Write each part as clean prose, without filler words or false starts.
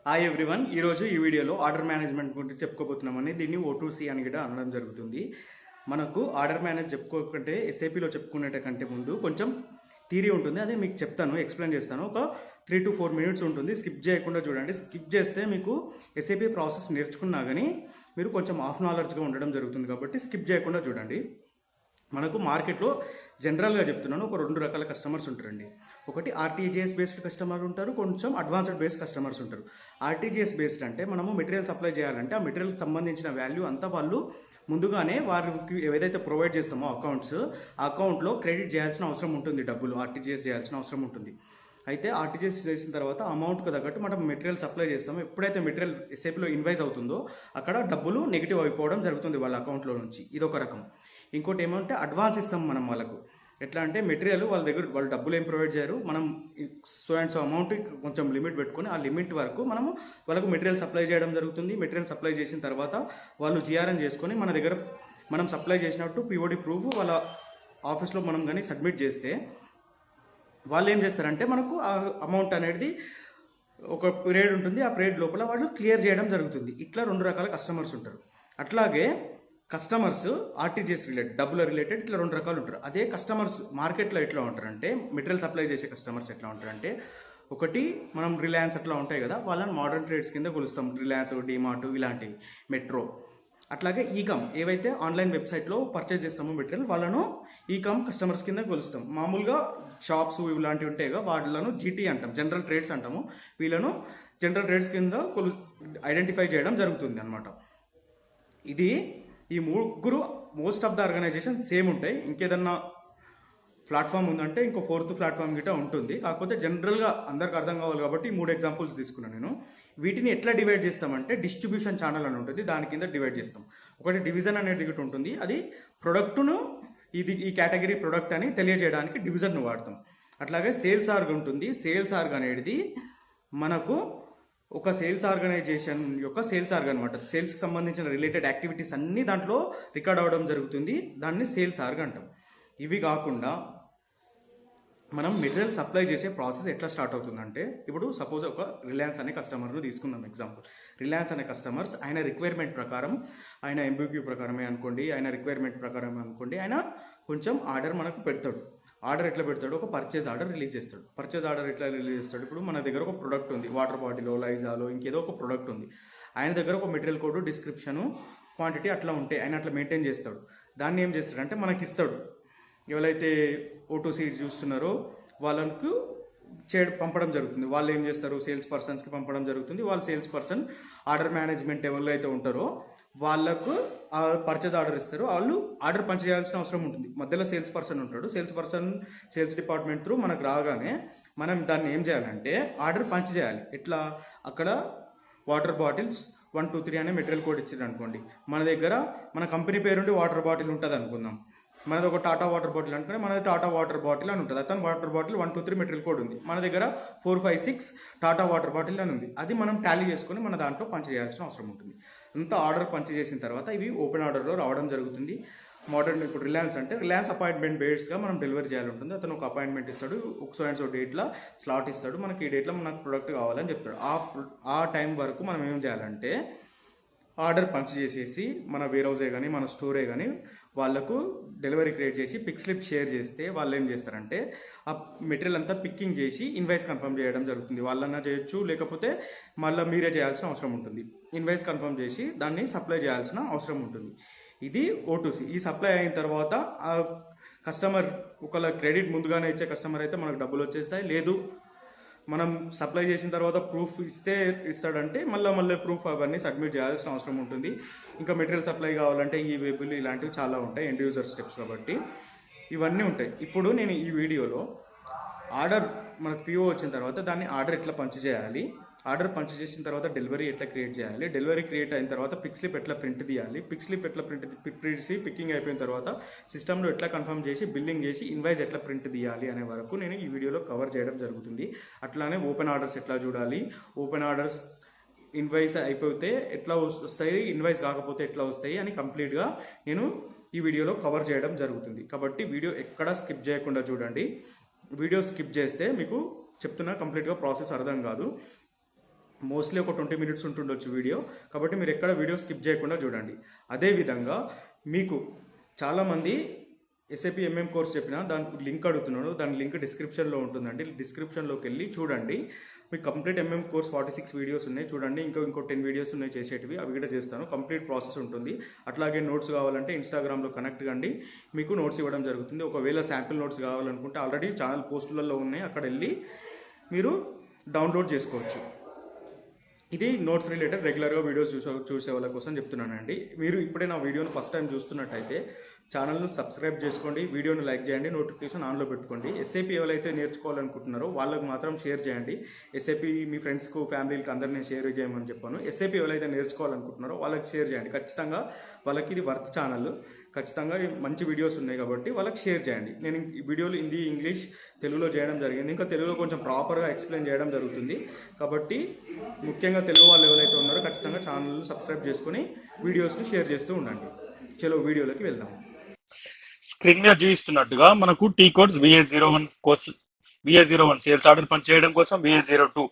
Hi everyone, ఈరోజు ఈ వీడియోలో ఆర్డర్ మేనేజ్మెంట్ గురించి చెప్పుకోబోతున్నామని. దీన్ని O2C అని కూడా అనడం జరుగుతుంది. మనకు ఆర్డర్ మేనేజ్ చెప్పుకోకంటే ఎస్ఏపీలో చెప్పుకునే కంటే ముందు కొంచెం థియరీ ఉంటుంది. అదే మీకు చెప్తాను, ఎక్స్ప్లెయిన్ చేస్తాను. ఒక 3 to 4 minutes ఉంటుంది. స్కిప్ చేయకుండా చూడండి. స్కిప్ చేస్తే మీకు ఎస్ఏపీ ప్రాసెస్ నేర్చుకున్నా కానీ మీరు కొంచెం హాఫ్ నాలెడ్జ్గా ఉండడం జరుగుతుంది. కాబట్టి స్కిప్ చేయకుండా చూడండి. మనకు మార్కెట్లో జనరల్గా చెప్తున్నాను, ఒక 2 రకాల కస్టమర్స్ ఉంటారండి. ఒకటి ఆర్టీజీఎస్ బేస్డ్ కస్టమర్ ఉంటారు, కొంచెం అడ్వాన్స్డ్ బేస్డ్ కస్టమర్స్ ఉంటారు. ఆర్టీజీఎస్ బేస్డ్ అంటే మనము మెటీరియల్ సప్లై చేయాలంటే ఆ మెటీరియల్కి సంబంధించిన వాల్యూ అంతా వాళ్ళు ముందుగానే వారికి ఏదైతే ప్రొవైడ్ చేస్తామో అకౌంట్స్, ఆ అకౌంట్లో క్రెడిట్ చేయాల్సిన అవసరం ఉంటుంది. డబ్బులు ఆర్టీజీఎస్ చేయాల్సిన అవసరం ఉంటుంది. అయితే ఆర్టీజీఎస్ చేసిన తర్వాత అమౌంట్కి తగ్గట్టు మనం మెటీరియల్ సప్లై చేస్తాము. ఎప్పుడైతే మెటీరియల్ ఎస్ఏపీలో ఇన్వాయిస్ అవుతుందో అక్కడ డబ్బులు నెగిటివ్ అయిపోవడం జరుగుతుంది వాళ్ళ అకౌంట్లో నుంచి. ఇదొక రకం. ఇంకోటి ఏమంటే అడ్వాన్స్ ఇస్తాం మనం వాళ్ళకు. ఎట్లా అంటే మెటీరియల్ వాళ్ళ దగ్గర వాళ్ళు డబ్బులు ఏం ప్రొవైడ్ చేయరు, మనం సో అండ్ సో అమౌంట్ కొంచెం లిమిట్ పెట్టుకొని ఆ లిమిట్ వరకు మనము వాళ్ళకు మెటీరియల్ సప్లై చేయడం జరుగుతుంది. మెటీరియల్ సప్లై చేసిన తర్వాత వాళ్ళు జిఆర్ఎన్ చేసుకొని మన దగ్గర మనం సప్లై చేసినట్టు పిఓడి ప్రూఫ్ వాళ్ళ ఆఫీస్లో మనం కానీ సబ్మిట్ చేస్తే వాళ్ళు ఏం చేస్తారంటే మనకు ఆ అమౌంట్ అనేది ఒక పీరియడ్ ఉంటుంది. ఆ పీరియడ్ లోపల వాళ్ళు క్లియర్ చేయడం జరుగుతుంది. ఇట్లా 2 రకాల కస్టమర్స్ ఉంటారు. అట్లాగే కస్టమర్స్ ఆర్టీజీఎస్ రిలేటెడ్, డబ్బుల రిలేటెడ్ ఇట్లా 2 రకాలు ఉంటారు. అదే కస్టమర్స్ మార్కెట్లో ఎట్లా ఉంటారంటే, మెటీరియల్ సప్లై చేసే కస్టమర్స్ ఎట్లా ఉంటారంటే, ఒకటి మనం రిలయన్స్ అట్లా ఉంటాయి కదా, వాళ్ళని మోడర్న్ ట్రేడ్స్ కింద కొలుస్తాం. రిలయన్స్, డిమార్ట్ ఇలాంటివి, మెట్రో. అట్లాగే ఈకామ్ ఏవైతే ఆన్లైన్ వెబ్సైట్లో పర్చేజ్ చేస్తామో మెటీరియల్, వాళ్ళను ఈకామ్ కస్టమర్స్ కింద కొలుస్తాం. మామూలుగా షాప్స్ ఇలాంటివి ఉంటాయి కదా, వాళ్ళను జీటీ అంటాం, జనరల్ ట్రేడ్స్ అంటాము. వీళ్ళను జనరల్ ట్రేడ్స్ కింద ఐడెంటిఫై చేయడం జరుగుతుంది అనమాట. ఇది ఈ 3 most of the organisation same ఉంటాయి. ఇంకేదన్నా ప్లాట్ఫామ్ ఉందంటే ఇంకో 4th ప్లాట్ఫామ్ గిట్ట ఉంటుంది. కాకపోతే జనరల్గా అందరికి అర్థం కావాలి కాబట్టి 3 ఎగ్జాంపుల్స్ తీసుకున్నాను నేను. వీటిని ఎట్లా డివైడ్ చేస్తామంటే డిస్ట్రిబ్యూషన్ ఛానల్ అని ఉంటుంది, దాని కింద డివైడ్ చేస్తాం. ఒకటి డివిజన్ అనేది ఒకటి ఉంటుంది, అది ప్రొడక్ట్ను ఈ కేటగిరీ ప్రొడక్ట్ అని తెలియజేయడానికి డివిజన్ను వాడతాం. అట్లాగే సేల్స్ ఆర్గ్ ఉంటుంది. సేల్స్ ఆర్గ్ అనేది మనకు ఒక సేల్స్ ఆర్గనైజేషన్ యొక్క సేల్స్ ఆర్గ్ అనమాట. సేల్స్కి సంబంధించిన రిలేటెడ్ యాక్టివిటీస్ అన్నీ దాంట్లో రికార్డ్ అవ్వడం జరుగుతుంది. దాన్ని సేల్స్ ఆర్గ్ అంటాం. ఇవి కాకుండా మనం మెటీరియల్ సప్లై చేసే ప్రాసెస్ ఎట్లా స్టార్ట్ అవుతుందంటే, ఇప్పుడు సపోజ్ ఒక రిలయన్స్ అనే కస్టమర్ను తీసుకుందాం ఎగ్జాంపుల్. రిలయన్స్ అనే కస్టమర్స్ ఆయన రిక్వైర్మెంట్ ప్రకారం, ఆయన ఎంబీక్యూ ప్రకారమే అనుకోండి, ఆయన రిక్వైర్మెంట్ ప్రకారమే అనుకోండి, ఆయన కొంచెం ఆర్డర్ మనకు పెడతాడు. ఆర్డర్ ఎట్లా పెడతాడు? ఒక పర్చేజ్ ఆర్డర్ రిలీజ్ చేస్తాడు. పర్చేజ్ ఆర్డర్ ఎట్లా రిలీజ్ చేస్తాడు? ఇప్పుడు మన దగ్గర ఒక ప్రొడక్ట్ ఉంది, వాటర్ బాటిల్, లైజాలో ఇంకేదో ఒక ప్రొడక్ట్ ఉంది. ఆయన దగ్గర ఒక మెటీరియల్ కోడ్, డిస్క్రిప్షను, క్వాంటిటీ అట్లా ఉంటాయి. ఆయన అట్లా మెయింటైన్ చేస్తాడు. దాన్ని ఏం చేస్తాడంటే మనకి ఇస్తాడు. ఎవరైతే O2C చూస్తున్నారో వాళ్ళకు పంపడం జరుగుతుంది. వాళ్ళు ఏం చేస్తారు? సేల్స్ పర్సన్స్కి పంపడం జరుగుతుంది. వాళ్ళు సేల్స్ పర్సన్ ఆర్డర్ మేనేజ్మెంట్ ఎవరైతే ఉంటారో వాళ్ళకు ఆ పర్చేజ్ ఆర్డర్ ఇస్తారు. వాళ్ళు ఆర్డర్ పంచ్ చేయాల్సిన అవసరం ఉంటుంది. మధ్యలో సేల్స్ పర్సన్ ఉంటాడు. Sales person sales department through మనకు రాగానే మనం దాన్ని ఏం చేయాలంటే ఆర్డర్ పంచ్ చేయాలి. ఎట్లా? అక్కడ వాటర్ బాటిల్స్ 1, 2, 3 అనే మెటీరియల్ కోడ్ ఇచ్చింది అనుకోండి. మన దగ్గర మన కంపెనీ పేరుండి వాటర్ బాటిల్ ఉంటుంది అనుకుందాం. మనది ఒక టాటా వాటర్ బాటిల్ అనుకుని మనది టాటా వాటర్ బాటిల్ అని ఉంటుంది. అతను వాటర్ బాటిల్ 1, 2, 3 మెటీరియల్ కోడ్ ఉంది. మన దగ్గర 4, 5, 6 టాటా వాటర్ బాటిల్ అని ఉంది. అది మనం టాలీ చేసుకొని మన దాంట్లో పంచ్ చేయాల్సిన అవసరం ఉంటుంది. అంతా ఆర్డర్ పంచ్ చేసిన తర్వాత ఇవి ఓపెన్ ఆర్డర్లో రావడం జరుగుతుంది. మోడర్న్ ఇప్పుడు రిలయన్స్ అంటే రిలయన్స్ అపాయింట్మెంట్ బేస్డ్గా మనం డెలివరీ చేయాలి ఉంటుంది. అతను ఒక అపాయింట్మెంట్ ఇస్తాడు, ఒక సో అండ్ సో డేట్లో స్లాట్ ఇస్తాడు. మనకి ఈ డేట్లో మనకు ప్రొడక్ట్ కావాలని చెప్తాడు. ఆ టైం వరకు మనం ఏం చేయాలంటే ఆర్డర్ పంచ్ చేసేసి మన వేర్ హౌసే కానీ మన స్టోరే కానీ వాళ్ళకు డెలివరీ క్రియేట్ చేసి పిక్ స్లిప్ షేర్ చేస్తే వాళ్ళు ఏం చేస్తారంటే ఆ మెటీరియల్ అంతా పిక్కింగ్ చేసి ఇన్వాయిస్ కన్ఫర్మ్ చేయడం జరుగుతుంది. వాళ్ళన్నా చేయొచ్చు, లేకపోతే మళ్ళీ మీరే చేయాల్సిన అవసరం ఉంటుంది. ఇన్వాయిస్ కన్ఫర్మ్ చేసి దాన్ని సప్లై చేయాల్సిన అవసరం ఉంటుంది. ఇది O2C. ఈ సప్లై అయిన తర్వాత ఆ కస్టమర్ ఒకవేళ క్రెడిట్ ముందుగానే ఇచ్చే కస్టమర్ అయితే మనకు డబ్బులు వచ్చేస్తాయి. లేదు మనం సప్లై చేసిన తర్వాత ప్రూఫ్ ఇస్తాడంటే మళ్ళీ ప్రూఫ్ అవన్నీ సబ్మిట్ చేయాల్సిన అవసరం ఉంటుంది. ఇంకా మెటీరియల్ సప్లై కావాలంటే ఈ వెబుల్ ఇలాంటివి చాలా ఉంటాయి, ఎండ్ యూజర్ స్టెప్స్ కాబట్టి ఇవన్నీ ఉంటాయి. ఇప్పుడు నేను ఈ వీడియోలో ఆర్డర్ మనకు PO వచ్చిన తర్వాత దాన్ని ఆర్డర్ ఎట్లా పంచ్ చేయాలి, ఆర్డర్ పంచ్ చేసిన తర్వాత డెలివరీ ఎట్లా క్రియేట్ చేయాలి, డెలివరీ క్రియేట్ అయిన తర్వాత పిక్ స్లిప్ ఎట్లా ప్రింట్ తీయాలి, పిక్ స్లిప్ ఎట్లా ప్రింట్ తీసి పికింగ్ అయిపోయిన తర్వాత సిస్టంలో ఎట్లా కన్ఫర్మ్ చేసి బిల్లింగ్ చేసి ఇన్వాయిస్ ఎట్లా ప్రింట్ తీయాలి అనే వరకు నేను ఈ వీడియోలో కవర్ చేయడం జరుగుతుంది. అట్లానే ఓపెన్ ఆర్డర్స్ ఎట్లా చూడాలి, ఓపెన్ ఆర్డర్స్ ఇన్వాయిస్ అయిపోతే ఎట్లా వస్తాయి, ఇన్వాయిస్ కాకపోతే ఎట్లా వస్తాయి అని కంప్లీట్గా నేను ఈ వీడియోలో కవర్ చేయడం జరుగుతుంది. కాబట్టి వీడియో ఎక్కడా స్కిప్ చేయకుండా చూడండి. వీడియో స్కిప్ చేస్తే మీకు చెప్తున్నా కంప్లీట్గా ప్రాసెస్ అర్థం కాదు. మోస్ట్లీ ఒక 20 మినిట్స్ ఉంటుండొచ్చు వీడియో. కాబట్టి మీరు ఎక్కడ వీడియో స్కిప్ చేయకుండా చూడండి. అదేవిధంగా మీకు చాలామంది ఎస్ఏపి ఎంఎం కోర్స్ చెప్పిన దానికి లింక్ అడుగుతున్నాడు. దాని లింక్ డిస్క్రిప్షన్లో ఉంటుందండి. డిస్క్రిప్షన్లోకి వెళ్ళి చూడండి. మీకు కంప్లీట్ ఎంఎం కోర్స్ 46 వీడియోస్ ఉన్నాయి చూడండి. ఇంకో 10 వీడియోస్ ఉన్నాయి చేసేటివి, అవి కూడా చేస్తాను. కంప్లీట్ ప్రాసెస్ ఉంటుంది. అట్లాగే నోట్స్ కావాలంటే ఇన్స్టాగ్రామ్లో కనెక్ట్ కండి, మీకు నోట్స్ ఇవ్వడం జరుగుతుంది. ఒకవేళ శాంపిల్ నోట్స్ కావాలనుకుంటే ఆల్రెడీ ఛానల్ పోస్టులలో ఉన్నాయి, అక్కడ వెళ్ళి మీరు డౌన్లోడ్ చేసుకోవచ్చు. ఇది నోట్స్ రిలేటెడ్ రెగ్యులర్గా వీడియోస్ చూసే వాళ్ళ కోసం చెప్తున్నానండి. మీరు ఇప్పుడే నా వీడియోని ఫస్ట్ టైం చూస్తున్నట్టయితే ఛానల్ను సబ్స్క్రైబ్ చేసుకోండి, వీడియోని లైక్ చేయండి, నోటిఫికేషన్ ఆన్లో పెట్టుకోండి. ఎస్ఏపి ఎవరైతే నేర్చుకోవాలనుకుంటున్నారో వాళ్ళకు మాత్రం షేర్ చేయండి. ఎస్ఏపి మీ ఫ్రెండ్స్కు ఫ్యామిలీకి అందరినీ షేర్ చేయమని చెప్పాను. ఎస్ఏపి ఎవరైతే నేర్చుకోవాలనుకుంటున్నారో వాళ్ళకి షేర్ చేయండి. ఖచ్చితంగా వాళ్ళకి ఇది వర్త్ ఛానల్, ఖచ్చితంగా మంచి వీడియోస్ ఉన్నాయి కాబట్టి వాళ్ళకి షేర్ చేయండి. నేను ఈ వీడియోలు హిందీ, ఇంగ్లీష్, తెలుగులో చేయడం జరిగింది. ఇంకా తెలుగులో కొంచెం ప్రాపర్గా ఎక్స్ప్లెయిన్ చేయడం జరుగుతుంది. కాబట్టి ముఖ్యంగా తెలుగు వాళ్ళు ఎవరైతే ఉన్నారో ఖచ్చితంగా ఛానల్ సబ్స్క్రైబ్ చేసుకొని వీడియోస్ని షేర్ చేస్తూ ఉండండి. చలో వీడియోలోకి వెళ్దాం. స్క్రీన్ మీద చూపిస్తున్నట్టుగా మనకు టీ కోడ్స్ VA01 కోసం, VA01 సేల్స్ ఆర్డర్ పంచ్ చేయడం కోసం, VA02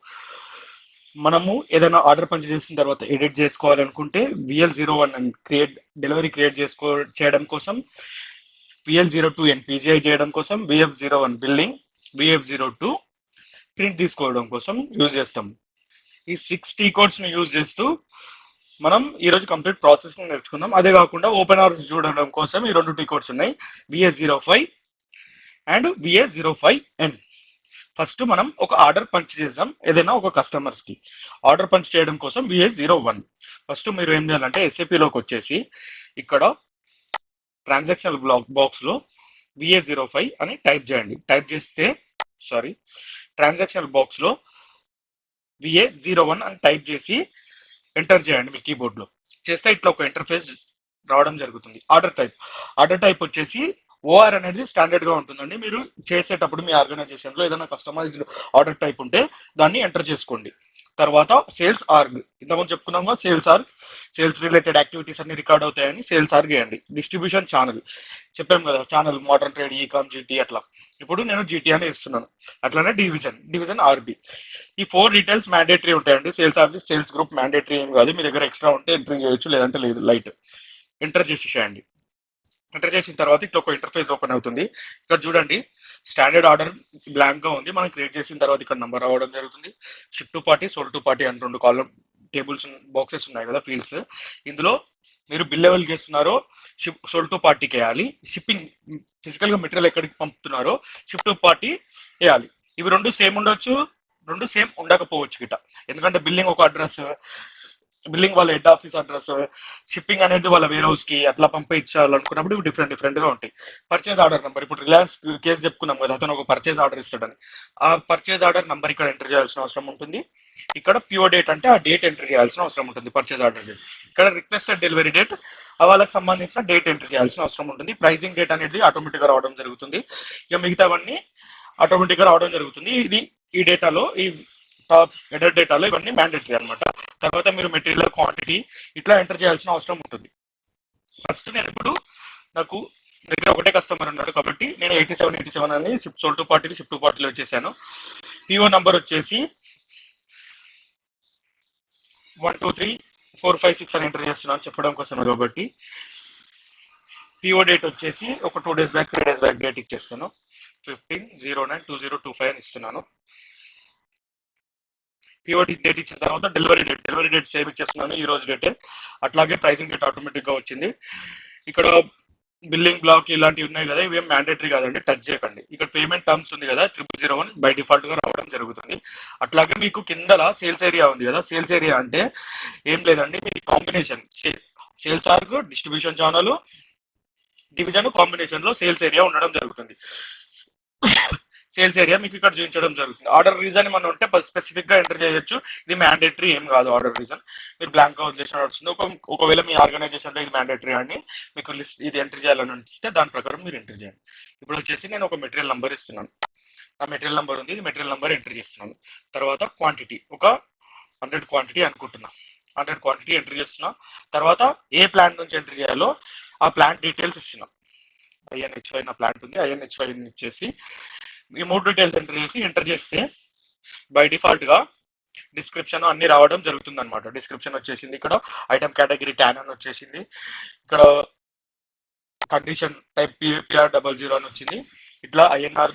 మనము ఏదైనా ఆర్డర్ పంచ్ చేసిన తర్వాత ఎడిట్ చేసుకోవాలనుకుంటే, VL01 డెలివరీ క్రియేట్ చేయడం కోసం, VL02 PGI చేయడం కోసం, VF01 బిల్లింగ్, VF02 ప్రింట్ తీసుకోవడం కోసం యూజ్ చేస్తాం. ఈ 6 టీ కోడ్స్ ని యూజ్ చేస్తూ మనం ఈ రోజు కంప్లీట్ ప్రాసెస్ నేర్చుకుందాం. అదే కాకుండా ఓపెన్ అవర్స్ చూడడం కోసం ఈ 2 టీ కోడ్స్ ఉన్నాయి, VA05 అండ్ VA05N. ఫస్ట్ మనం ఒక ఆర్డర్ పంచ్ చేద్దాం ఏదైనా ఒక కస్టమర్స్ కి. ఆర్డర్ పంచ్ చేయడం కోసం VA01. ఫస్ట్ మీరు ఏం చేయాలంటే ఎస్ఏపిలోకి వచ్చేసి ఇక్కడ ట్రాన్సాక్షన్ బాక్స్ లో VA05 అని టైప్ చేయండి. టైప్ చేస్తే ట్రాన్సాక్షన్ బాక్స్ లో VA01 అని టైప్ చేసి ఎంటర్ చేయండి మీ కీబోర్డ్ లో. చేస్తే ఇట్లా ఒక ఇంటర్ఫేస్ రావడం జరుగుతుంది. ఆర్డర్ టైప్ వచ్చేసి OR అనేది స్టాండర్డ్ గా ఉంటుందండి. మీరు చేసేటప్పుడు మీ ఆర్గనైజేషన్ లో ఏదైనా కస్టమైజ్డ్ ఆర్డర్ టైప్ ఉంటే దాన్ని ఎంటర్ చేసుకోండి. తర్వాత సేల్స్ ఆర్గ్, ఇంతకుముందు చెప్పుకున్నాము సేల్స్ రిలేటెడ్ యాక్టివిటీస్ అన్ని రికార్డ్ అవుతాయని సేల్స్ ఆర్గ్ వేయండి. డిస్ట్రిబ్యూషన్ ఛానల్ చెప్పాం కదా, channel modern trade, e-com, GT అట్లా. ఇప్పుడు నేను జీటీ అని ఇస్తున్నాను. అట్లానే డివిజన్ ఆర్బి. ఈ 4 డీటెయిల్స్ మ్యాండేటరీ ఉంటాయండి. Sales RB, sales group mandatory ఏం కాదు. మీ దగ్గర ఎక్స్ట్రా ఉంటే ఎంట్రీ చేయొచ్చు, లేదంటే లేదు. లైట్ ఎంటర్ చేసేసేయండి. ఎంటర్ చేసిన తర్వాత ఇట్లా ఒక ఇంటర్ఫేస్ ఓపెన్ అవుతుంది. ఇక్కడ చూడండి, స్టాండర్డ్ ఆర్డర్ బ్లాంక్ గా ఉంది. మనం క్రియేట్ చేసిన తర్వాత ఇక్కడ నంబర్ రావడం జరుగుతుంది. Ship to party, sold to party అని 2 కాలం టేబుల్స్ బాక్సెస్ ఉన్నాయి కదా, ఫీల్డ్స్. ఇందులో మీరు బిల్ లెవెల్ చేస్తున్నారో సోల్ టు పార్టీకి వేయాలి. షిప్పింగ్ ఫిజికల్ గా మెటీరియల్ ఎక్కడికి పంపుతున్నారో షిప్ టు పార్టీ వేయాలి. ఇవి 2 సేమ్ ఉండొచ్చు, 2 సేమ్ ఉండకపోవచ్చు గిట. ఎందుకంటే బిల్లింగ్ ఒక అడ్రస్, బిల్లింగ్ వాళ్ళ హెడ్ ఆఫీస్ అడ్రస్, షిప్పింగ్ అనేది వాళ్ళ వేర్ హౌస్ కి అట్లా పంపించాలనుకున్నప్పుడు ఇవి డిఫరెంట్ గా ఉంటాయి. పర్చేజ్ ఆర్డర్ నెంబర్, ఇప్పుడు రిలయన్స్ కేసు చెప్పుకున్నాం కదా, అతను ఒక పర్చేజ్ ఆర్డర్ ఇస్తాడని. ఆ పర్చేజ్ ఆర్డర్ నెంబర్ ఇక్కడ ఎంటర్ చేయాల్సిన అవసరం ఉంటుంది. ఇక్కడ ప్యూర్ డేట్ అంటే ఆ డేట్ ఎంటర్ చేయాల్సిన అవసరం ఉంటుంది, పర్చేజ్ ఆర్డర్ డేట్. ఇక్కడ రిక్వెస్టెడ్ డెలివరీ డేట్, వాళ్ళకి సంబంధించిన డేట్ ఎంటర్ చేయాల్సిన అవసరం ఉంటుంది. ప్రైజింగ్ డేట్ అనేది ఆటోమేటిక్ గా రావడం జరుగుతుంది. ఇక మిగతావన్నీ ఆటోమేటిక్ గా రావడం జరుగుతుంది. ఈ డేటాలో, ఈ టాప్ హెడర్ డేటాలో ఇవన్నీ మ్యాండేటరీ అనమాట. తర్వాత మీరు మెటీరియల్ క్వాంటిటీ ఇట్లా ఎంటర్ చేయాల్సిన అవసరం ఉంటుంది. ఫస్ట్ నేను ఇప్పుడు నాకు దగ్గర ఒకటే కస్టమర్ ఉన్నాడు కాబట్టి నేను 87 అని సోల్ టు పార్టీలో వచ్చేసాను. పిఓ నంబర్ వచ్చేసి 1 2 3 4 5 6 అని ఎంటర్ చేస్తున్నాను చెప్పడం కోసం కాబట్టి. పిఓ డేట్ వచ్చేసి ఒక 2 days back 3 days back date ఇచ్చేస్తాను. 15/09/2025 అని ఇస్తున్నాను. పిఓడి డేట్ ఇచ్చిన తర్వాత డెలివరీ డేట్ సేవ్ ఇచ్చేస్తున్నాను, ఈ రోజు డేటే. అట్లాగే ప్రైసింగ్ డేట్ ఆటోమేటిక్ గా వచ్చింది. ఇక్కడ బిల్లింగ్ బ్లాక్ ఇలాంటివి ఉన్నాయి కదా, ఇవేం మ్యాండేటరీ కాదండి, టచ్ చేయకండి. ఇక్కడ పేమెంట్ టర్మ్స్ ఉంది కదా, 0001 బై డిఫాల్ట్ గా రావడం జరుగుతుంది. అట్లాగే మీకు కిందల సేల్స్ ఏరియా ఉంది కదా, సేల్స్ ఏరియా అంటే ఏం లేదండి, మీ combination sales org, distribution channel, division combination లో సేల్స్ ఏరియా ఉండడం జరుగుతుంది. సేల్స్ ఏరియా మీకు ఇక్కడ చూపించడం జరుగుతుంది. ఆర్డర్ రీజన్ మనం ఉంటే స్పెసిఫిక్ గా ఎంటర్ చేయొచ్చు. ఇది మ్యాండేటరీ ఏం కాదు. ఆర్డర్ రీజన్ మీరు బ్లాంక్ గా వదిలేసిన వస్తుంది. ఒకవేళ మీ ఆర్గనైజేషన్ లో ఇది మ్యాండేటరీ అని మీకు లిస్ట్ ఇది ఎంటర్ చేయాలని అనిపిస్తే దాని ప్రకారం మీరు ఎంటర్ చేయండి. ఇప్పుడు వచ్చేసి నేను ఒక మెటీరియల్ నంబర్ ఇస్తున్నాను. ఆ మెటీరియల్ నంబర్ ఉంది, మెటీరియల్ నంబర్ ఎంటర్ చేస్తున్నాను. తర్వాత క్వాంటిటీ ఒక 100 క్వాంటిటీ అనుకుంటున్నా. 100 క్వాంటిటీ ఎంటర్ చేస్తున్నా. తర్వాత ఏ ప్లాంట్ నుంచి ఎంటర్ చేయాలో ఆ ప్లాంట్ డీటెయిల్స్ ఇస్తున్నాం. INHY నా ప్లాంట్ ఉంది, INHY ఇచ్చేసి ఈ 3 డీటెయిల్స్ ఎంటర్ చేసి ఎంటర్ చేస్తే బై డిఫాల్ట్ గా డిస్క్రిప్షన్ అన్ని రావడం జరుగుతుంది అనమాట. డిస్క్రిప్షన్ వచ్చేసింది, ఇక్కడ ఐటమ్ కేటగిరీ ట్యాన్ అని వచ్చేసింది, ఇక్కడ కండిషన్ టైప్ PR00 అని వచ్చింది, ఇట్లా INR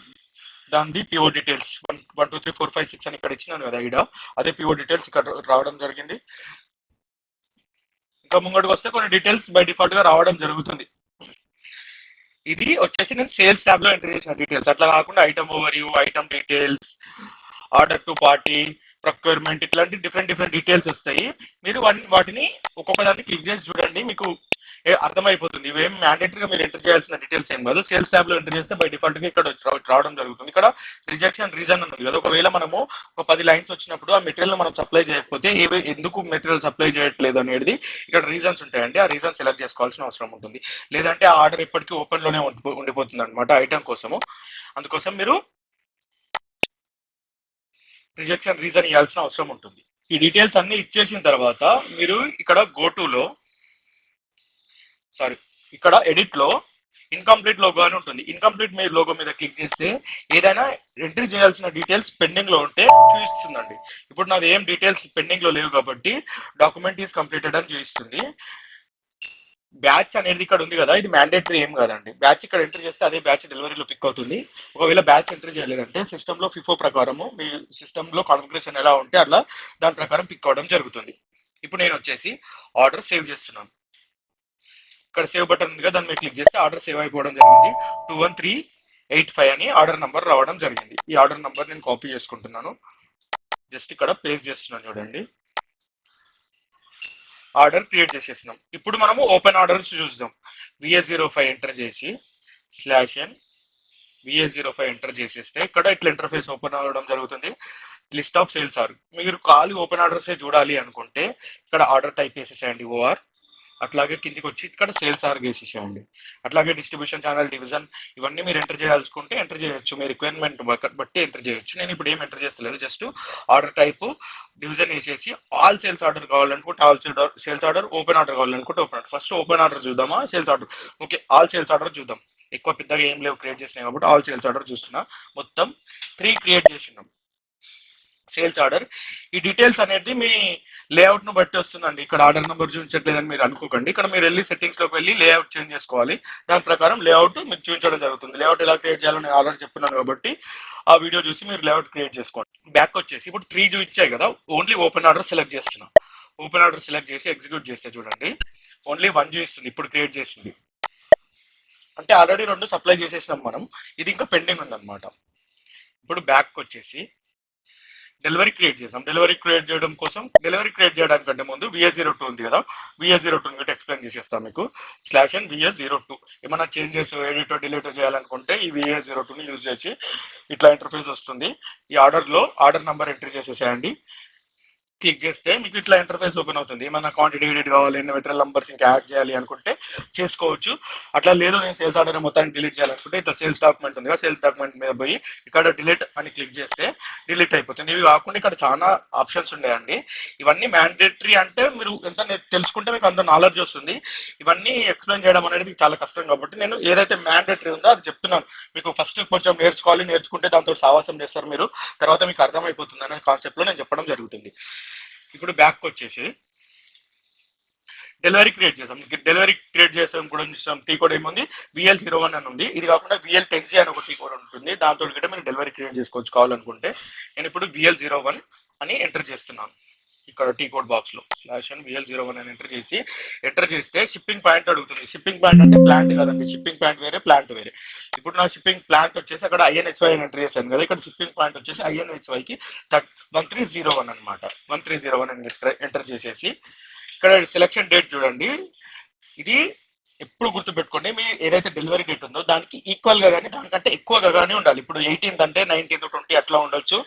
దాని పిఓ డీటెయిల్స్ 1 2 3 4 5 6 అని ఇక్కడ ఇచ్చినాను కదా ఇక్కడ, అదే పిఓ డీటెయిల్స్ ఇక్కడ రావడం జరిగింది. ఇంకా ముంగడికి వస్తే కొన్ని డీటెయిల్స్ బై డిఫాల్ట్ గా రావడం జరుగుతుంది. ఇది వచ్చేసి నేను సేల్స్ ట్యాబ్ లో ఎంటర్ చేసిన డీటెయిల్స్. అట్లా కాకుండా item over item details, order to party, procurement, ఇట్లాంటి డిఫరెంట్ డిఫరెంట్ డీటెయిల్స్ వస్తాయి. మీరు వాటిని ఒక్కొక్క దాన్ని క్లిక్ చేసి చూడండి, మీకు అర్థమైపోతుంది. ఇవేం మ్యాండేటరీగా మీరు ఎంటర్ చేయాల్సిన డీటెయిల్స్ ఏం కాదు. సేల్స్ ట్యాబ్ లో ఎంటర్ చేస్తే బై డిఫాల్ట్ గా ఇక్కడ రావడం జరుగుతుంది. ఇక్కడ రిజెక్షన్ రీజన్ ఉన్నది కదా, ఒకవేళ మనము ఒక 10 లైన్స్ వచ్చినప్పుడు ఆ మెటీరియల్ మనం సప్లై చేయకపోతే ఎందుకు మెటీరియల్ సప్లై చేయట్లేదు అనేది ఇక్కడ రీజన్స్ ఉంటాయండి. ఆ రీజన్ సెలెక్ట్ చేసుకోవాల్సిన అవసరం ఉంటుంది. లేదంటే ఆ ఆర్డర్ ఎప్పటికీ ఓపెన్ లోనే ఉండిపోతుంది అనమాట ఐటమ్ కోసము. అందుకోసం మీరు రిజెక్షన్ రీజన్ ఇవ్వాల్సిన అవసరం ఉంటుంది. ఈ డీటెయిల్స్ అన్ని ఇచ్చేసిన తర్వాత మీరు ఇక్కడ గోటులో ఇక్కడ ఎడిట్ లో ఇన్కంప్లీట్ లోగో అని ఉంటుంది. ఇన్కంప్లీట్ మీ లోగో మీద క్లిక్ చేస్తే ఏదైనా ఎంట్రీ చేయాల్సిన డీటెయిల్స్ పెండింగ్ లో ఉంటే చూపిస్తుందండి. ఇప్పుడు నాది ఏం డీటెయిల్స్ పెండింగ్ లో లేవు కాబట్టి డాక్యుమెంట్ ఈస్ కంప్లీటెడ్ అని చూపిస్తుంది. బ్యాచ్ అనేది ఇక్కడ ఉంది కదా, ఇది మ్యాండేటరీ ఏం కాదండి. బ్యాచ్ ఇక్కడ ఎంటర్ చేస్తే అదే బ్యాచ్ డెలివరీలో పిక్ అవుతుంది. ఒకవేళ బ్యాచ్ ఎంటర్ చేయలేదంటే సిస్టమ్ లో ఫిఫో ప్రకారము మీ సిస్టమ్ లో కాన్ఫిగరేషన్ ఎలా ఉంటే అలా దాని ప్రకారం పిక్ అవడం జరుగుతుంది. ఇప్పుడు నేను వచ్చేసి ఆర్డర్ సేవ్ చేస్తున్నాను. ఇక్కడ సేవ్ బటన్ ఉంది కదా, దాని మీద క్లిక్ చేస్తే ఆర్డర్ సేవ్ అయిపోవడం జరిగింది. 21385 అని ఆర్డర్ నంబర్ రావడం జరిగింది. ఈ ఆర్డర్ నంబర్ నేను కాపీ చేసుకుంటున్నాను, జస్ట్ ఇక్కడ పేస్ట్ చేస్తున్నాను చూడండి. ఆర్డర్ క్రియేట్ చేసేసినాం. ఇప్పుడు మనము ఓపెన్ ఆర్డర్స్ చూద్దాం. VA05 ఎంటర్ చేసి /n VA05 ఎంటర్ చేసేస్తే ఇక్కడ ఇట్లా ఇంటర్ఫేస్ ఓపెన్ అవ్వడం జరుగుతుంది. లిస్ట్ ఆఫ్ సేల్స్ ఆర్, మీరు ఖాళీ ఓపెన్ ఆర్డర్స్ చూడాలి అనుకుంటే ఇక్కడ ఆర్డర్ టైప్ చేసేసేయండి OR. అట్లాగే కిందికి వచ్చి ఇక్కడ సేల్స్ ఆర్ వేసేసేయండి. అట్లాగే డిస్ట్రిబ్యూషన్ ఛానల్ డివిజన్ ఇవన్నీ మీరు ఎంటర్ చేయాలనుకుంటే ఎంటర్ చేయొచ్చు, మీ రిక్వైర్మెంట్ బట్టి ఎంటర్ చేయొచ్చు. నేను ఇప్పుడు ఏం ఎంటర్ చేస్తలేదు, జస్ట్ ఆర్డర్ టైప్ డివిజన్ వేసేసి ఆల్ సేల్స్ ఆర్డర్ కావాలనుకుంటే all sales order, open order కావాలనుకుంటే open order. First open order చూద్దామా sales order? Okay, all sales order చూద్దాం. ఎక్కువ పెద్దగా ఏం లేవు క్రియేట్ చేసినాయి కాబట్టి ఆల్ సేల్స్ ఆర్డర్ చూస్తున్నా. మొత్తం 3 క్రియేట్ చేసినాం సేల్స్ ఆర్డర్. ఈ డీటెయిల్స్ అనేది మీ లేఅవుట్ ను బట్టి వస్తుందండి. ఇక్కడ ఆర్డర్ నెంబర్ చూపించట్లేదని మీరు అనుకోకండి. ఇక్కడ మీరు వెళ్ళి సెట్టింగ్స్ లోకి వెళ్ళి లేఅవుట్ చేంజ్ చేసుకోవాలి. దాని ప్రకారం లేఅవుట్ మీకు చూపించడం జరుగుతుంది. లేఅవుట్ ఎలా క్రియేట్ చేయాలో నేను ఆల్రెడీ చెప్తున్నాను కాబట్టి ఆ వీడియో చూసి మీరు లేఅవుట్ క్రియేట్ చేసుకోండి. బ్యాక్ వచ్చేసి ఇప్పుడు 3 చూపించాయి కదా, ఓన్లీ ఓపెన్ ఆర్డర్ సెలెక్ట్ చేస్తున్నా. ఓపెన్ ఆర్డర్ సెలెక్ట్ చేసి ఎగ్జిక్యూట్ చేస్తే చూడండి ఓన్లీ 1 చూపిస్తుంది ఇప్పుడు క్రియేట్ చేసింది. అంటే ఆల్రెడీ 2 సప్లై చేసేసినాం మనం, ఇది ఇంకా పెండింగ్ ఉందన్నమాట. ఇప్పుడు బ్యాక్ వచ్చేసి డెలివరీ క్రియేట్ చేసాం. డెలివరీ క్రియేట్ చేయడం కోసం, డెలివరీ క్రియేట్ చేయడానికంటే ముందు VA02 ఉంది కదా, VA02 కూడా ఎక్స్ప్లెయిన్ చేసేస్తాం మీకు. /n VA02 ఏమైనా చేంజెస్ ఎడిట్ డిలీట్ చేయాలనుకుంటే ఈ VA02ని యూజ్ చేసి ఇట్లా ఇంటర్ఫేస్ వస్తుంది. ఈ ఆర్డర్ నంబర్ ఎంట్రీ చేసేసేయండి. క్లిక్ చేస్తే మీకు ఇట్లా ఇంటర్ఫేస్ ఓపెన్ అవుతుంది. ఏమైనా క్వాంటిటీ ఎడిట్ కావాలి, మెటీరియల్ నంబర్స్ ఇంకా యాడ్ చేయాలి అనుకుంటే చేసుకోవచ్చు. అట్లా లేదు నేను సేల్స్ ఆర్డర్ మొత్తాన్ని డిలీట్ చేయాలనుకుంటే ఇట్లా సేల్స్ డాక్యుమెంట్ ఉంది కదా, సేల్స్ డాక్యుమెంట్ మీద పోయి ఇక్కడ డిలీట్ అని క్లిక్ చేస్తే డిలీట్ అయిపోతుంది. ఇవి కాకుండా ఇక్కడ చాలా ఆప్షన్స్ ఉన్నాయండి. ఇవన్నీ మ్యాండేటరీ అంటే మీరు ఎంత తెలుసుకుంటే మీకు అంత నాలెడ్జ్ వస్తుంది. ఇవన్నీ ఎక్స్ప్లెయిన్ చేయడం అనేది చాలా కష్టం కాబట్టి నేను ఏదైతే మ్యాండేటరీ ఉందో అది చెప్తున్నాను. మీకు ఫస్ట్ కొంచెం నేర్చుకుంటే దాంతో సావాసం చేస్తారు మీరు, తర్వాత మీకు అర్థమైపోతుంది అనే కాన్సెప్ట్ లో నేను చెప్పడం జరుగుతుంది. ఇప్పుడు బ్యాక్ వచ్చేసి డెలివరీ క్రియేట్ చేసాం. డెలివరీ క్రియేట్ చేసాం కూడా టీ కోడ్ ఏముంది VL01 అని ఉంది. ఇది కాకుండా VL10C అని ఒక టీ కోడ్ ఉంటుంది, దాంతో కూడా మీరు డెలివరీ క్రియేట్ చేసుకోవచ్చు కావాలనుకుంటే. నేను ఇప్పుడు VL01 అని ఎంటర్ చేస్తున్నాను ఇక్కడ టీ కోడ్ బాక్స్ లో. /n VL01 అని ఎంటర్ చేస్తే షిప్పింగ్ పాయింట్ అడుగుతుంది. షిప్పింగ్ పాయింట్ అంటే ప్లాంట్ కదండి, షిప్పింగ్ పాయింట్ వేరే ప్లాంట్ వేరే. ఇప్పుడు నా షిప్పింగ్ ప్లాంట్ వచ్చేసి అక్కడ INHY అని ఎంటర్ చేశాను కదా, ఇక్కడ షిప్పింగ్ పాయింట్ వచ్చేసి INHY కి 1301 అనమాట. 1301 అని ఎంటర్ చేసేసి ఇక్కడ సెలక్షన్ డేట్ చూడండి. ఇది ఎప్పుడు గుర్తుపెట్టుకోండి, మీ ఏదైతే డెలివరీ డేట్ ఉందో దానికి ఈక్వల్ గా కానీ దానికంటే ఎక్కువగా కానీ ఉండాలి. ఇప్పుడు 18th అంటే 19th 20 అట్లా ఉండొచ్చు,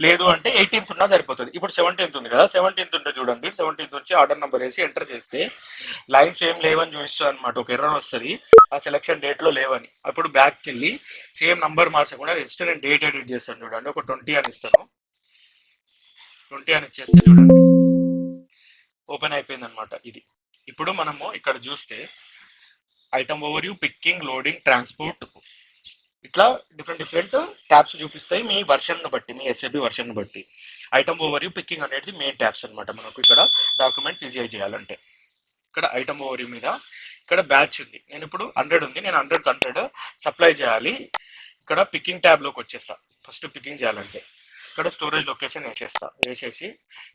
లేదు అంటే 18th ఉన్నా సరిపోతుంది. ఇప్పుడు 17th ఉంది కదా, 17th ఉంటే చూడండి 17th వచ్చి ఆర్డర్ నెంబర్ వేసి ఎంటర్ చేస్తే లైన్స్ ఏం లేవని చూపిస్తుంది అనమాట, ఒక ఎర్రర్ వస్తుంది ఆ సెలక్షన్ డేట్ లో లేవని. అప్పుడు బ్యాక్కి వెళ్ళి సేమ్ నంబర్ మార్చకుండా జస్ట్ నేను డేట్ ఎడిట్ చేస్తాను చూడండి, ఒక 20 అని ఇస్తాను. 20 అని ఇచ్చేస్తే చూడండి ఓపెన్ అయిపోయింది అనమాట ఇది. ఇప్పుడు మనము ఇక్కడ చూస్తే item over view, picking, loading, transport, ఇట్లా డిఫరెంట్ ట్యాబ్స్ చూపిస్తాయి మీ వర్షన్ బట్టి, మీ ఎస్ఏపి వర్షన్ బట్టి. ఐటమ్ ఓవర్ పికింగ్ అనేది మెయిన్ ట్యాబ్స్ అనమాట మనకు ఇక్కడ డాక్యుమెంట్ విజువల్ చేయాలంటే. ఇక్కడ ఐటమ్ ఓవర్ మీద ఇక్కడ బ్యాచ్ ఉంది, నేను ఇప్పుడు 100 ఉంది, నేను 100 సప్లై చేయాలి. ఇక్కడ పికింగ్ ట్యాబ్ లోకి వచ్చేస్తా. ఫస్ట్ పికింగ్ చేయాలంటే ఇక్కడ స్టోరేజ్ లొకేషన్ వేసేసి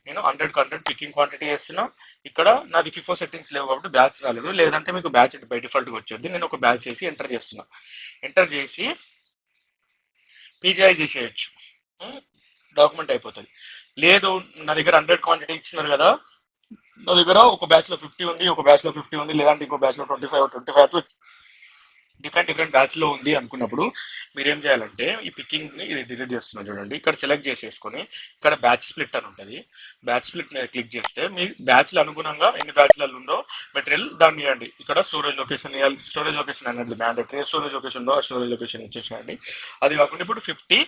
నేను 100 పికింగ్ క్వాంటిటీ వేస్తున్నా. ఇక్కడ నాది ఫిఫో సెట్టింగ్స్ లేవు కాబట్టి బ్యాచ్ రాలేదు, లేదంటే మీకు బ్యాచ్ బై డిఫాల్ట్గా వచ్చేది. నేను ఒక బ్యాచ్ చేసి ఎంటర్ చేస్తున్నా. ఎంటర్ చేసి పీజీఐ చేసేయచ్చు, డాక్యుమెంట్ అయిపోతుంది. లేదు నా దగ్గర 100 క్వాంటిటీ ఇచ్చినారు కదా, నా దగ్గర ఒక బ్యాచ్ లో 50 ఉంది, ఒక బ్యాచ్ లో 50 ఉంది, లేదంటే ఇంకో బ్యాచ్ లో 25 డిఫరెంట్ బ్యాచ్ లో ఉంది అనుకున్నప్పుడు మీరు ఏం చేయాలంటే ఈ పికింగ్ ని ఇది డిలీట్ చేస్తున్నాం చూడండి. ఇక్కడ సెలెక్ట్ చేసేసుకొని ఇక్కడ బ్యాచ్ స్ప్లిట్ అని ఉంటుంది. బ్యాచ్ స్ప్లిట్ మీద క్లిక్ చేస్తే మీ బ్యాచ్ల అనుగుణంగా ఎన్ని బ్యాచ్లలో ఉందో మెటీరియల్ దాన్ని ఇవ్వండి. ఇక్కడ స్టోరేజ్ లొకేషన్ ఇవ్వాలి. స్టోరేజ్ లొకేషన్ అనేది మ్యాండేటరీ. స్టోరేజ్ లొకేషన్ ఉందో ఆ స్టోరేజ్ లొకేషన్ ఇచ్చేసేయండి. అది కాకుండా ఇప్పుడు 50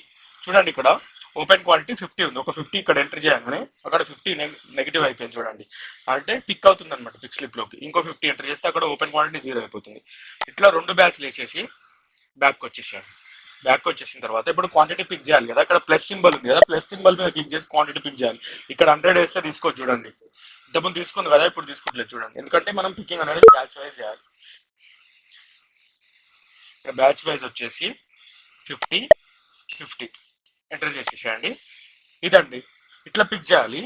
చూడండి, ఇక్కడ ఓపెన్ క్వాలిటీ 50 ఉంది. ఒక 50 ఇక్కడ ఎంటర్ చేయగానే అక్కడ 50 నెగిటివ్ అయిపోయింది చూడండి, అంటే పిక్ అవుతుంది అనమాట పిక్ స్లిప్ లోకి. ఇంకో 50 ఎంటర్ చేస్తే అక్కడ ఓపెన్ క్వాలిటీ 0 అయిపోతుంది. ఇట్లా 2 బ్యాచ్లు వేసేసి బ్యాక్ వచ్చేసేయండి. బ్యాక్ వచ్చేసిన తర్వాత ఇప్పుడు క్వాంటిటీ పిక్ చేయాలి కదా, ఇక్కడ ప్లస్ సింబల్ ఉంది కదా, ప్లస్ సింబల్ మీద క్లిక్ చేసి క్వాంటిటీ పిక్ చేయాలి. ఇక్కడ 100 వేస్తే తీసుకోవచ్చు చూడండి, ఇంతకుముందు తీసుకుంది కదా, ఇప్పుడు తీసుకోవట్లేదు చూడండి, ఎందుకంటే మనం పికింగ్ అనేది బ్యాచ్ వైజ్ చేయాలి. ఇక్కడ బ్యాచ్ వైజ్ వచ్చేసి 50 50 ఎంటర్ చేసేసేయండి. ఇదండి, ఇట్లా పిక్ చేయాలి.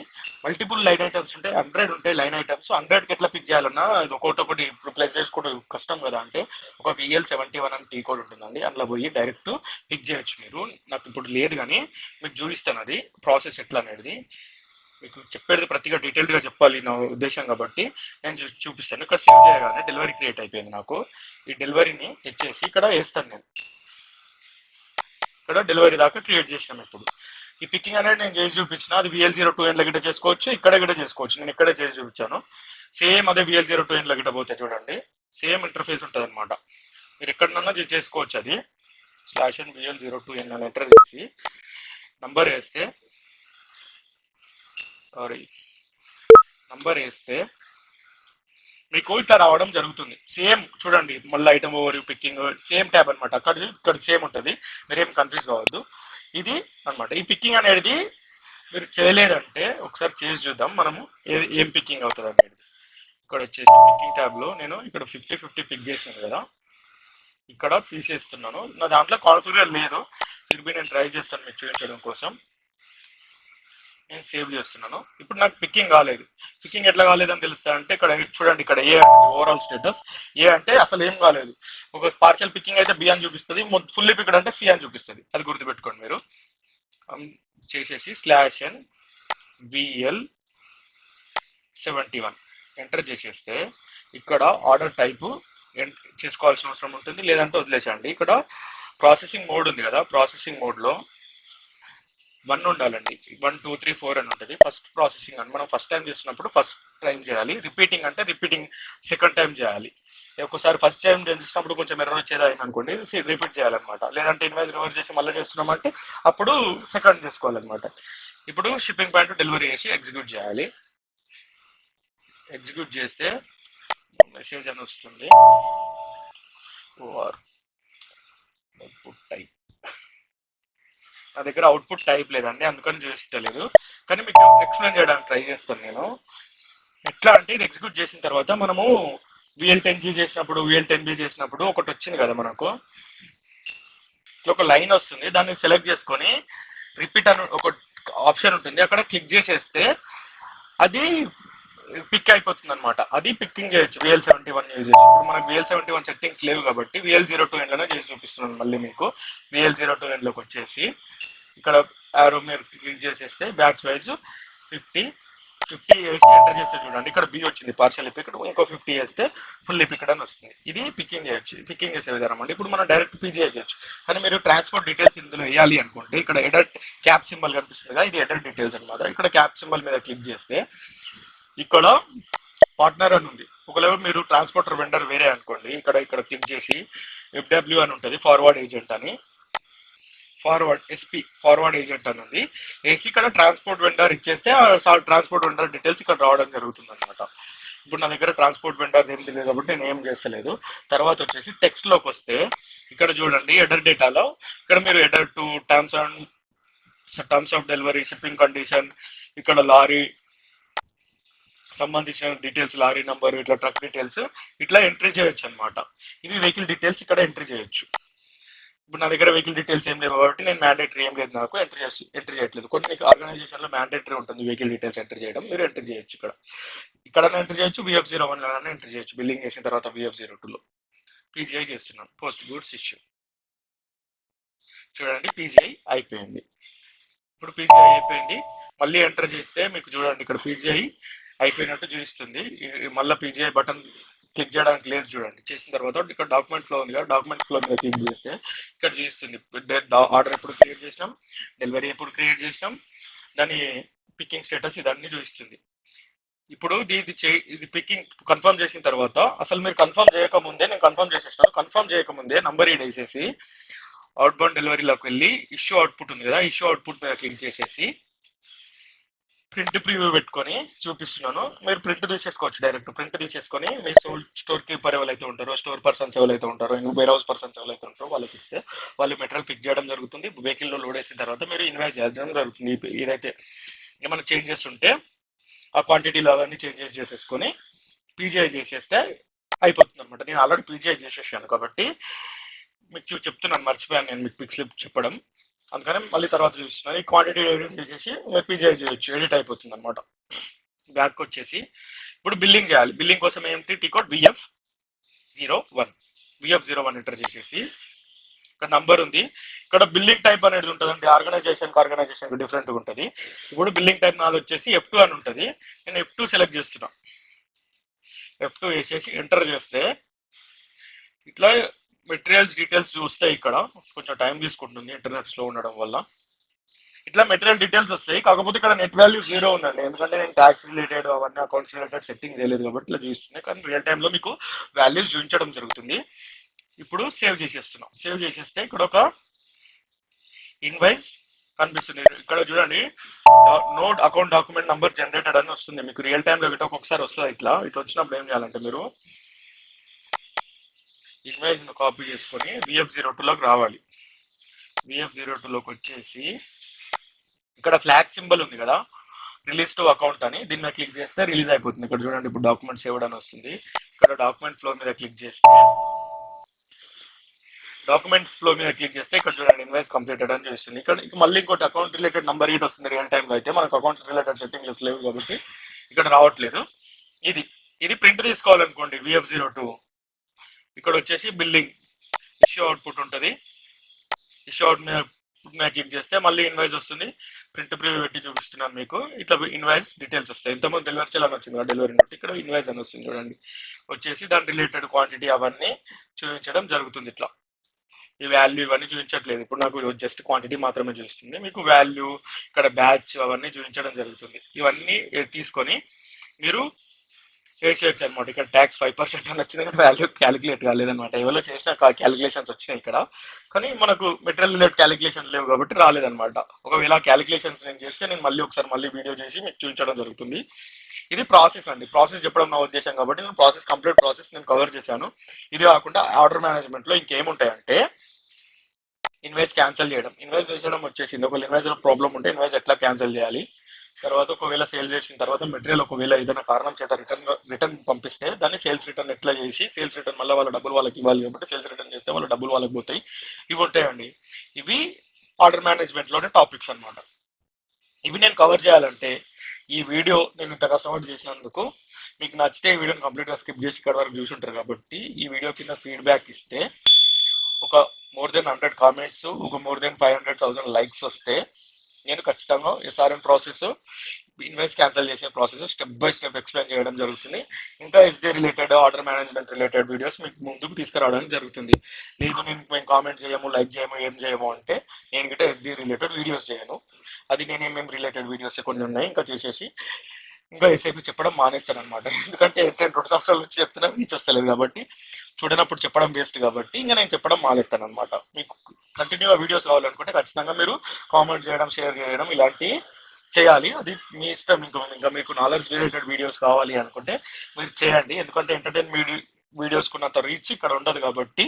మల్టిపుల్ లైన్ ఐటమ్స్ ఉంటాయి, 100 ఉంటాయి లైన్ ఐటమ్స్. 100కి ఎట్లా పిక్ చేయాలన్నా ఇది ఒకటి ఇప్పుడు ప్లస్ చేసుకోవడం కష్టం కదా, అంటే ఒక VL71 అని టీ కోడ్ ఉంటుందండి, అందులో పోయి డైరెక్ట్ పిక్ చేయొచ్చు మీరు. నాకు ఇప్పుడు లేదు కానీ మీకు చూపిస్తాను అది ప్రాసెస్ ఎట్లా అనేది. మీకు చెప్పేది ప్రతిగా డీటెయిల్డ్గా చెప్పాలి నా ఉద్దేశం కాబట్టి నేను చూపిస్తాను. ఇక్కడ సేవ్ చేయగానే డెలివరీ క్రియేట్ అయిపోయింది నాకు. ఈ డెలివరీని తెచ్చేసి ఇక్కడ వేస్తాను నేను. ఇక్కడ డెలివరీ దాకా క్రియేట్ చేసినాం. ఇప్పుడు ఈ పికింగ్ అనేది నేను చేసి చూపించిన, అది VL02N గిట్ట చేసుకోవచ్చు, ఇక్కడ గిట్ట చేసుకోవచ్చు. నేను ఇక్కడే చేసి చూపించాను. సేమ్ అదే VL02N గిట్ట పోతే చూడండి, సేమ్ ఇంటర్ఫేస్ ఉంటుంది అనమాట. మీరు ఎక్కడన్నా చేసుకోవచ్చు. అది /VL02N అని ఎంటర్ చేసి నంబర్ వేస్తే మీకు ఇట్లా రావడం జరుగుతుంది. సేమ్ చూడండి, మళ్ళీ item over picking same tab అనమాట. ఇక్కడ సేమ్ ఉంటుంది, మీరేం కన్ఫ్యూజ్ కావద్దు. ఇది అనమాట ఈ పికింగ్ అనేది. మీరు చేయలేదంటే ఒకసారి చేసి చూద్దాం మనము ఏం పికింగ్ అవుతుంది అనేది. ఇక్కడ వచ్చేసి పికింగ్ ట్యాబ్ లో నేను ఇక్కడ 50 పిక్ చేసాను కదా, ఇక్కడ తీసేస్తున్నాను. నా దాంట్లో కాన్ఫిగర్ లేదు, తిరిగి నేను ట్రై చేస్తాను మీకు చూపించడం కోసం. నేను సేవ్ చేస్తున్నాను. ఇప్పుడు నాకు పికింగ్ కాలేదు. పికింగ్ ఎట్లా కాలేదని తెలుస్తా అంటే ఇక్కడ చూడండి, ఇక్కడ ఏ ఓవరాల్ స్టేటస్ ఏ అంటే అసలు ఏం కాలేదు. ఒక పార్షియల్ పికింగ్ అయితే B అని చూపిస్తుంది, ఫుల్లీ పిక్డ్ అంటే C అని చూపిస్తుంది. అది గుర్తుపెట్టుకోండి మీరు. చేసేసి /N VL71 ఎంటర్ చేసేస్తే ఇక్కడ ఆర్డర్ టైపు చేసుకోవాల్సిన అవసరం ఉంటుంది, లేదంటే వదిలేసండి. ఇక్కడ ప్రాసెసింగ్ మోడ్ ఉంది కదా, ప్రాసెసింగ్ మోడ్ లో 1 ఉండాలండి. 1 2 3 4 అని ఉంటుంది. ఫస్ట్ ప్రాసెసింగ్ అని మనం ఫస్ట్ టైం చేస్తున్నప్పుడు ఫస్ట్ టైం చేయాలి. రిపీటింగ్ అంటే రిపీటింగ్ సెకండ్ టైం చేయాలి. ఒకసారి ఫస్ట్ టైం చేసినప్పుడు కొంచెం ఎర్రర్ వచ్చేది అయింది అనుకోండి, రిపీట్ చేయాలన్నమాట. లేదంటే ఇన్వాయిస్ రివర్స్ చేసి మళ్ళీ చేస్తున్నామంటే అప్పుడు సెకండ్ చేసుకోవాలన్నమాట. ఇప్పుడు షిప్పింగ్ పాయింట్ డెలివరీ చేసి ఎగ్జిక్యూట్ చేయాలి. ఎగ్జిక్యూట్ చేస్తే మెసేజ్ అని వస్తుంది, అవుట్పుట్ టైప్. నా దగ్గర అవుట్పుట్ టైప్ లేదండి, అందుకని చూపించలేదు. కానీ మీకు ఎక్స్ప్లెయిన్ చేయడానికి ట్రై చేస్తాను నేను. ఎట్లా అంటే ఇది ఎగ్జిక్యూట్ చేసిన తర్వాత మనము VL10G చేసినప్పుడు VL10B చేసినప్పుడు ఒకటి వచ్చింది కదా మనకు, ఒక లైన్ వస్తుంది. దాన్ని సెలెక్ట్ చేసుకొని రిపీట్ అని ఒక ఆప్షన్ ఉంటుంది, అక్కడ క్లిక్ చేసేస్తే అది పిక్ అయిపోతుంది అనమాట. అది పిక్కింగ్ చేయొచ్చు VL71 యూజ్ చేసి. ఇప్పుడు మనకు VL71 సెట్టింగ్స్ లేవు కాబట్టి VL02N లోనే చేసి చూపిస్తున్నాను. మళ్ళీ మీకు VL02N లోకి వచ్చేసి ఇక్కడ ఆరో మీరు క్లిక్ చేసేస్తే బ్యాచ్ వైజ్ 50 వేసి ఎంటర్ చేస్తే చూడండి, ఇక్కడ B వచ్చింది పార్షియల్ పిక్డ్, ఇంకో 50 వేస్తే ఫుల్ పిక్డ్ అని వస్తుంది. ఇది పికింగ్ చేయొచ్చు, పికింగ్ చేసే విధానం అండి. ఇప్పుడు మనం డైరెక్ట్ పిక్ చేయొచ్చు, కానీ మీరు ట్రాన్స్పోర్ట్ డీటెయిల్స్ ఇందులో వేయాలి అనుకుంటే ఇక్కడ ఎడట్ క్యాప్ సింబల్ కనిపిస్తుంది కదా, ఇది ఎడట్ డీటెయిల్స్ అనమాట. ఇక్కడ క్యాప్ సింబల్ మీద క్లిక్ చేస్తే ఇక్కడ పార్ట్నర్ అని ఉంది. ఒకవేళ మీరు ట్రాన్స్పోర్టర్ వెండర్ వేరే అనుకోండి, ఇక్కడ క్లిక్ చేసి FW అని ఉంటుంది, ఫార్వర్డ్ ఏజెంట్ అని, ఫార్వర్డ్ ఏజెంట్ అని ఉంది. ఏసీ ఇక్కడ ట్రాన్స్పోర్ట్ వెండర్ ఇచ్చేస్తే ట్రాన్స్పోర్ట్ వెండర్ డీటెయిల్స్ ఇక్కడ రావడం జరుగుతుంది అనమాట. ఇప్పుడు నా దగ్గర ట్రాన్స్పోర్ట్ వెండర్ ఏం తెలియదు కాబట్టి నేను ఏం చేస్తలేదు. తర్వాత వచ్చేసి టెక్స్ట్ లోకి వస్తే ఇక్కడ చూడండి ఎడర్ డేటాలో ఇక్కడ మీరు header to terms of delivery, shipping condition, ఇక్కడ లారీ సంబంధించిన డీటెయిల్స్, లారీ నంబర్, ఇట్లా ట్రక్ డీటెయిల్స్ ఇట్లా ఎంట్రీ చేయొచ్చు అనమాట. ఇవి వెహికల్ డీటెయిల్స్ ఇక్కడ ఎంట్రీ చేయొచ్చు. ఇప్పుడు నా దగ్గర వెహికల్ డీటెయిల్స్ ఏం లేవు కాబట్టి నేను మ్యాండేటరీ ఏం లేదు, నాకు ఎంట్రీ చేయట్లేదు. కొన్ని ఆర్గనైజేషన్ లో మ్యాండేటరీ ఉంటుంది వెహికల్ డీటెయిల్స్ ఎంట్రీ చేయడం, మీరు ఎంట్రీ చేయొచ్చు. ఇక్కడ ఎంట్రీ చేయొచ్చు, VF01 లో ఎంట్రీ చేయొచ్చు. బిల్లింగ్ చేసిన తర్వాత VF02 లో PGI చేస్తున్నాను, పోస్ట్ గూడ్స్ ఇష్యూ. చూడండి PGI అయిపోయింది. ఇప్పుడు PGI అయిపోయింది, మళ్ళీ ఎంటర్ చేస్తే మీకు చూడండి ఇక్కడ PGI అయిపోయినట్టు చూపిస్తుంది. మళ్ళీ PGI బటన్ క్లిక్ చేయడానికి లేదు, చూడండి. చేసిన తర్వాత ఇక్కడ డాక్యుమెంట్ ఫ్లో ఉంది కదా, డాక్యుమెంట్ ఫ్లో మీద క్లిక్ చేస్తే ఇక్కడ చూపిస్తుంది ఆర్డర్ ఎప్పుడు క్రియేట్ చేసినాం, డెలివరీ ఎప్పుడు క్రియేట్ చేసినాం, దాని పికింగ్ స్టేటస్ ఇదన్నీ చూపిస్తుంది. ఇప్పుడు ఇది పికింగ్ కన్ఫర్మ్ చేసిన తర్వాత, అసలు మీరు కన్ఫర్మ్ చేయకముందే నేను కన్ఫర్మ్ చేసేసినాను. కన్ఫర్మ్ చేయకముందే నంబర్ ఈడ్ వేసేసి అవుట్ బౌండ్ డెలివరీలోకి వెళ్ళి ఇష్యూ అవుట్పుట్ ఉంది కదా, ఇష్యూ అవుట్పుట్ మీద క్లిక్ చేసేసి ప్రింట్ ప్రివ్యూ పెట్టుకొని చూపిస్తున్నాను. మీరు ప్రింట్ తీసేసుకోవచ్చు, డైరెక్ట్ ప్రింట్ తీసేసుకొని మీ స్టోర్ కీపర్ ఎవరైతే ఉంటారో, స్టోర్ పర్సన్స్ ఎవరైతే ఉంటారో, వేర్ హౌస్ పర్సన్స్ ఎవరైతే ఉంటారో వాళ్ళకి ఇస్తే వాళ్ళు మెటీరియల్ పిక్ చేయడం జరుగుతుంది. వెహికల్లో లోడ్ వేసిన తర్వాత మీరు ఇన్వాయిస్ చేయడం జరుగుతుంది. ఏదైతే ఏమైనా చేంజెస్ ఉంటే ఆ క్వాంటిటీలో అవన్నీ చేంజెస్ చేసేసుకొని PGI చేసేస్తే అయిపోతుంది అనమాట. నేను ఆల్రెడీ PGI చేసేసాను కాబట్టి మీకు చెప్తున్నాను, మర్చిపోయాను నేను మీకు పిక్ స్లిప్ చెప్పడం, అందుకని మళ్ళీ తర్వాత చూస్తున్నాను. ఈ క్వాంటిటీ ఎడిట్ చేసేసి మీరు PGI చేయొచ్చు, ఎడిట్ అయిపోతుంది అనమాట. బ్యాక్ వచ్చేసి ఇప్పుడు బిల్లింగ్ చేయాలి. బిల్లింగ్ కోసం ఏంటి, టీ కోడ్ VF01 ఎంటర్ చేసేసి ఇక్కడ నంబర్ ఉంది. ఇక్కడ బిల్లింగ్ టైప్ అనేది ఉంటుంది, ఆర్గనైజేషన్ డిఫరెంట్గా ఉంటుంది. ఇప్పుడు బిల్లింగ్ టైప్ నాది వచ్చేసి F2 అని ఉంటుంది. నేను F2 సెలెక్ట్ చేస్తున్నా. F2 వేసేసి ఎంటర్ చేస్తే ఇట్లా మెటీరియల్స్ డీటెయిల్స్ వస్తాయి. ఇక్కడ కొంచెం టైం తీసుకుంటుంది ఇంటర్నెట్ స్లో ఉండడం వల్ల. ఇట్లా మెటీరియల్ డీటెయిల్స్ వస్తాయి, కాకపోతే ఇక్కడ నెట్ వాల్యూ 0 ఉందండి, ఎందుకంటే నేను ట్యాక్స్ రిలేటెడ్ అవన్నీ అకౌంట్స్ రిలేటెడ్ సెట్టింగ్ చేయలేదు కాబట్టి ఇట్లా చూస్తున్నాయి. కానీ రియల్ టైంలో మీకు వాల్యూస్ చూపించడం జరుగుతుంది. ఇప్పుడు సేవ్ చేసేస్తున్నాం. సేవ్ చేసేస్తే ఇక్కడ ఒక ఇన్వాయిస్ కనిపిస్తుంది. ఇక్కడ చూడండి node account document number generated అని వస్తుంది. మీకు రియల్ టైంలో ఇట్లా ఒక్కొక్కసారి వస్తుంది. ఇట్లా వచ్చినప్పుడు ఏం చేయాలంటే మీరు ఇన్వాయిస్ ను కాపీ చేసుకొని VF02లోకి రావాలి. VF02లోకి వచ్చేసి ఇక్కడ ఫ్లాగ్ సింబల్ ఉంది కదా, రిలీజ్ టు అకౌంట్ అని, దీన్ని క్లిక్ చేస్తే రిలీజ్ అయిపోతుంది. ఇక్కడ చూడండి ఇప్పుడు డాక్యుమెంట్ సేవ్డ్ అని వస్తుంది. ఇక్కడ డాక్యుమెంట్ ఫ్లో మీద క్లిక్ చేస్తే ఇక్కడ చూడండి ఇన్వాయిస్ కంప్లీటెడ్ అని చూస్తుంది. ఇక్కడ మళ్ళీ ఇంకోటి అకౌంట్ రిలేటెడ్ నంబర్ ఇట్ వస్తుంది. రియల్ టైంలో అయితే మనకు అకౌంట్స్ రిలేటెడ్ సెట్టింగ్స్ లేవు కాబట్టి ఇక్కడ రావట్లేదు. ఇది ప్రింట్ తీసుకోవాలనుకోండి VF02, ఇక్కడ వచ్చేసి బిల్లింగ్ ఇష్యూ అవుట్పుట్ ఉంటుంది. ఇష్యూ అవుట్ మీద క్లిక్ చేస్తే మళ్ళీ ఇన్వాయిస్ వస్తుంది. ప్రింట్ ప్రివ్యూ పెట్టి చూపిస్తున్నాను మీకు. ఇట్లా ఇన్వాయిస్ డీటెయిల్స్ వస్తాయి. ఇంతకుముందు డెలివరీ చేయాలని వచ్చింది కదా, డెలివరీ నోట్, ఇక్కడ ఇన్వాయిస్ అని వస్తుంది చూడండి. వచ్చేసి దాని రిలేటెడ్ క్వాంటిటీ అవన్నీ చూపించడం జరుగుతుంది. ఇట్లా ఈ వాల్యూ ఇవన్నీ చూపించట్లేదు, ఇప్పుడు నాకు జస్ట్ క్వాంటిటీ మాత్రమే చూపిస్తుంది. మీకు వాల్యూ ఇక్కడ బ్యాచ్ అవన్నీ చూపించడం జరుగుతుంది. ఇవన్నీ తీసుకొని మీరు చేయొచ్చు అనమాట. ఇక్కడ ట్యాక్స్ 5% అని వచ్చింది, కానీ వాల్యూ క్యాలిక్యులేట్ కాలేదనమాట. ఎవరో చేసిన క్యాలిక్యులేషన్స్ వచ్చినాయి ఇక్కడ, కానీ మనకు మెటీరియల్ రిలేటెడ్ క్యాలిక్యులేషన్ లేవు కాబట్టి రాలేదనమాట. ఒకవేళ క్యాలిక్యులేషన్స్ నేను చేస్తే నేను మళ్ళీ వీడియో చేసి మీకు చూపించడం జరుగుతుంది. ఇది ప్రాసెస్ అండి. ప్రాసెస్ చెప్పడం నా ఉద్దేశం కాబట్టి నేను కంప్లీట్ ప్రాసెస్ నేను కవర్ చేశాను. ఇది కాకుండా ఆర్డర్ మేనేజ్మెంట్ లో ఇంకేముంటాయంటే ఇన్వాయిస్ క్యాన్సిల్ చేయడం. ఇన్వాయిస్ చేసడం వచ్చేసింది. ఒకవేళ ఇన్వాయిస్ లో ప్రాబ్లం ఉంటే ఇన్వాయిస్ ఎట్లా క్యాన్సిల్ చేయాలి, తర్వాత ఒకవేళ సేల్ చేసిన తర్వాత మెటీరియల్ ఒకవేళ ఏదైనా కారణం చేత రిటర్న్ పంపిస్తే దాన్ని సేల్స్ రిటర్న్ ఎట్లా చేసి, సేల్స్ రిటర్న్ మళ్ళీ వాళ్ళ డబ్బులు వాళ్ళకి ఇవ్వాలి కాబట్టి సేల్స్ రిటర్న్ చేస్తే వాళ్ళ డబ్బులు వాళ్ళకి పోతాయి. ఇవి ఉంటాయండి. ఇవి ఆర్డర్ మేనేజ్మెంట్ లోనే టాపిక్స్ అనమాట. ఇవి నేను కవర్ చేయాలంటే ఈ వీడియో నేను ఇంత కష్టపడి చేసినందుకు మీకు నచ్చితే ఈ వీడియోని కంప్లీట్ గా స్కిప్ చేసి ఇక్కడ వరకు చూసుంటారు కాబట్టి ఈ వీడియో కింద ఫీడ్బ్యాక్ ఇస్తే ఒక మోర్ దెన్ 100 కామెంట్స్, ఒక మోర్ దెన్ 500,000 లైక్స్ వస్తే నేను ఖచ్చితంగా SRM ప్రాసెస్, ఇన్వాయిస్ క్యాన్సిల్ చేసే process step by step explain చేయడం జరుగుతుంది. ఇంకా SD related, order management related videos మీకు ముందుకు తీసుకురావడం జరుగుతుంది. లేదు మేము కామెంట్ చేయము, లైక్ చేయము, ఏం చేయము అంటే నేను గిట్ట SD రిలేటెడ్ వీడియోస్ చేయను. అది నేనేమేం రిలేటెడ్ వీడియోస్ కొన్ని ఉన్నాయి ఇంకా చేసేసి ఇంకా SAP చెప్పడం మానేస్తాను అనమాట. ఎందుకంటే 2 సంవత్సరాల నుంచి చెప్తున్నా రీచ్ వస్తలేదు కాబట్టి, చూడనప్పుడు చెప్పడం వేస్ట్ కాబట్టి ఇంకా నేను చెప్పడం మానేస్తాను అనమాట. మీకు కంటిన్యూగా వీడియోస్ కావాలనుకుంటే ఖచ్చితంగా మీరు కామెంట్ చేయడం, షేర్ చేయడం ఇలాంటివి చేయాలి. అది మీ ఇష్టం. ఇంకా మీకు నాలెడ్జ్ రిలేటెడ్ వీడియోస్ కావాలి అనుకుంటే మీరు చేయండి. ఎందుకంటే ఎంటర్టైన్ వీడియోస్ కున్నంత రీచ్ ఇక్కడ ఉండదు కాబట్టి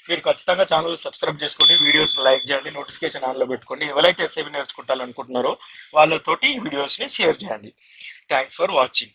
మీరు ఖచ్చితంగా ఛానల్ సబ్స్క్రైబ్ చేసుకోండి, వీడియోస్ లైక్ చేయండి, నోటిఫికేషన్ ఆన్లో పెట్టుకోండి. ఎవరైతే ఎస్ఏబి నేర్చుకుంటారనుకుంటున్నారో వాళ్ళతోటి ఈ వీడియోస్ని షేర్ చేయండి. Thanks for watching.